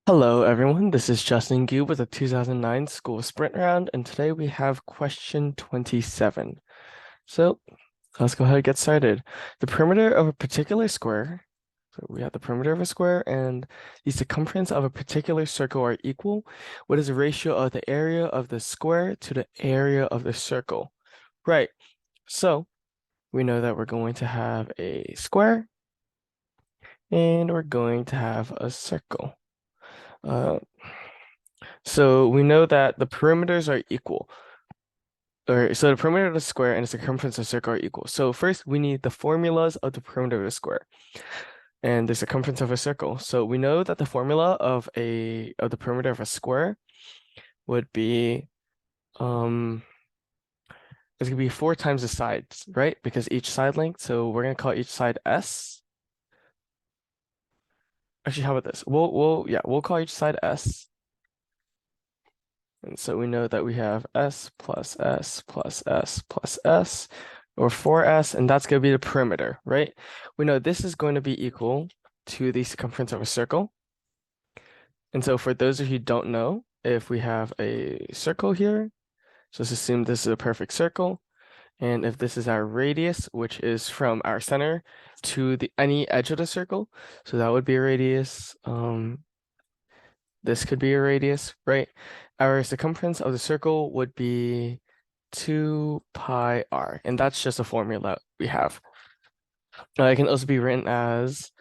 Hello, everyone. This is Justin Gu with the 2009 School Sprint Round, and today we have question 27. So let's go ahead and get started. The perimeter of a particular square, so we have the perimeter of a square, and the circumference of a particular circle are equal. What is the ratio of the area of the square to the area of the circle? Right. So we know that we're going to have a square, and we're going to have a circle. Uh, So we know that the perimeters are equal. Or so the perimeter of the square and the circumference of the circle are equal. So first we need the formulas of the perimeter of the square and the circumference of a circle. So we know that the formula of the perimeter of a square would be it's gonna be 4 times the sides, right? Because each side length, so we're gonna call each side S. Actually, how about this? We'll call each side S. And so we know that we have S plus S plus S plus S, or 4S, and that's going to be the perimeter, right? We know this is going to be equal to the circumference of a circle. And so for those of you who don't know, if we have a circle here, so let's assume this is a perfect circle. And if this is our radius, which is from our center to any edge of the circle, so that would be a radius. This could be a radius, right? Our circumference of the circle would be 2 pi r, and that's just a formula we have. It can also be written as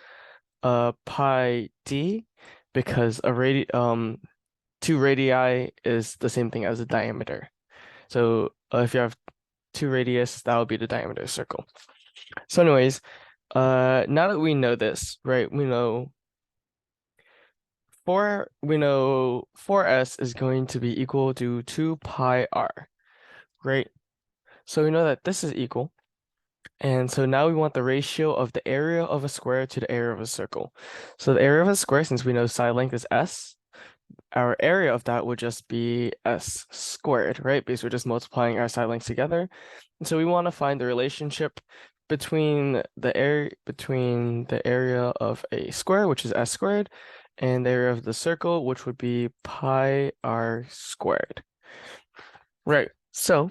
pi d because 2 radii is the same thing as a diameter. So if you have 2 radius, that would be the diameter of the circle. So anyways, now that we know this, right, we know 4s is going to be equal to 2 pi r. Great. So we know that this is equal. And so now we want the ratio of the area of a square to the area of a circle. So the area of a square, since we know side length is s, our area of that would just be s squared, right? Because we're just multiplying our side lengths together. And so we want to find the relationship between the area of a square, which is s squared, and the area of the circle, which would be pi r squared. Right. So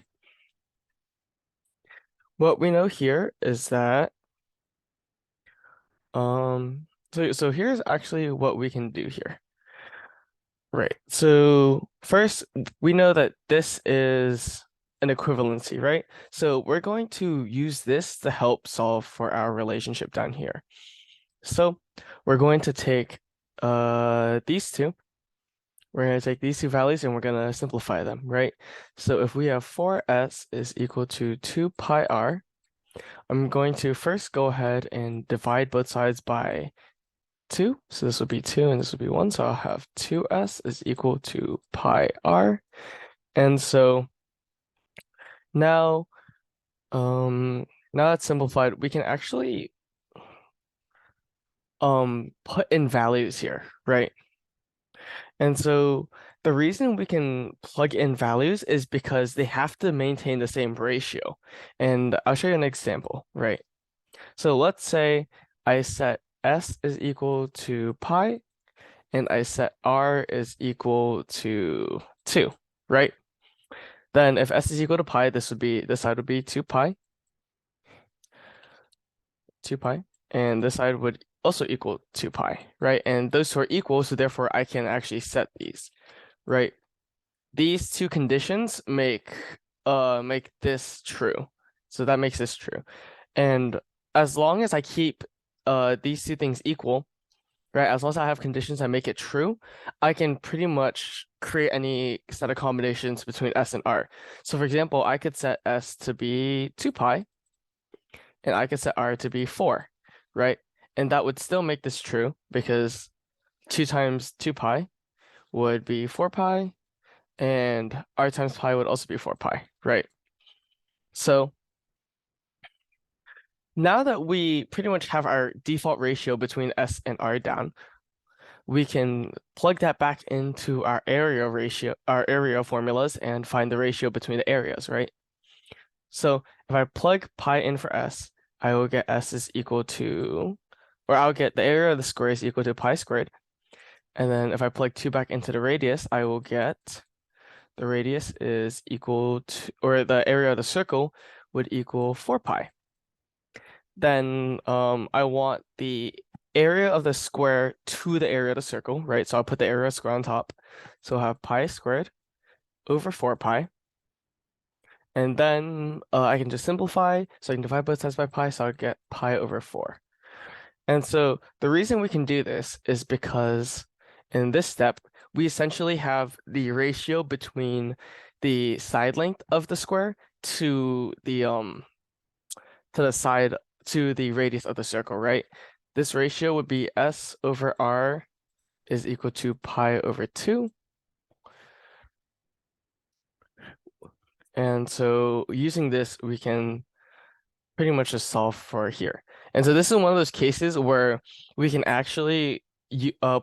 what we know here is that so here's actually what we can do here. Right. So first we know that this is an equivalency, right? So we're going to use this to help solve for our relationship down here. So we're going to take these two. We're going to take these two values and we're going to simplify them, right? So if we have 4s is equal to 2 pi r, I'm going to first go ahead and divide both sides by 2. So this will be 2 and this will be 1. So I'll have 2s is equal to pi r. And so now, now that's simplified, we can actually put in values here, right? And so the reason we can plug in values is because they have to maintain the same ratio. And I'll show you an example, right? So let's say I set s is equal to pi and I set r is equal to 2, right? Then if s is equal to pi, this side would be 2 pi, 2 pi, and this side would also equal 2 pi, right? And those two are equal, so therefore I can actually set these, right? These two conditions make this true. So that makes this true. And as long as I keep these two things equal, right? As long as I have conditions that make it true, I can pretty much create any set of combinations between S and R. So for example, I could set S to be 2 pi and I could set R to be 4, right? And that would still make this true because 2 times 2 pi would be 4 pi and R times pi would also be 4 pi, right? So now that we pretty much have our default ratio between S and R down, we can plug that back into our area formulas and find the ratio between the areas, right? So if I plug pi in for S, I will get S is equal to, or I'll get the area of the square is equal to pi squared. And then if I plug 2 back into the radius, I will get the radius is equal to, or the area of the circle would equal 4 pi. Then I want the area of the square to the area of the circle, right? So I'll put the area of the square on top. So I'll have pi squared over 4 pi. And then I can just simplify. So I can divide both sides by pi, so I'll get pi over 4. And so the reason we can do this is because in this step, we essentially have the ratio between the side length of the square to the side to the radius of the circle, right? This ratio would be S over R is equal to pi over 2. And so using this, we can pretty much just solve for here. And so this is one of those cases where we can actually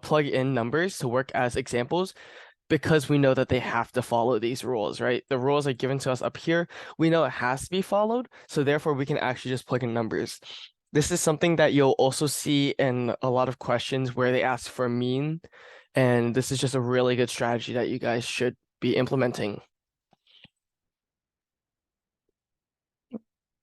plug in numbers to work as examples because we know that they have to follow these rules, right? The rules are given to us up here. We know it has to be followed, so therefore we can actually just plug in numbers. This is something that you'll also see in a lot of questions where they ask for a mean, and this is just a really good strategy that you guys should be implementing.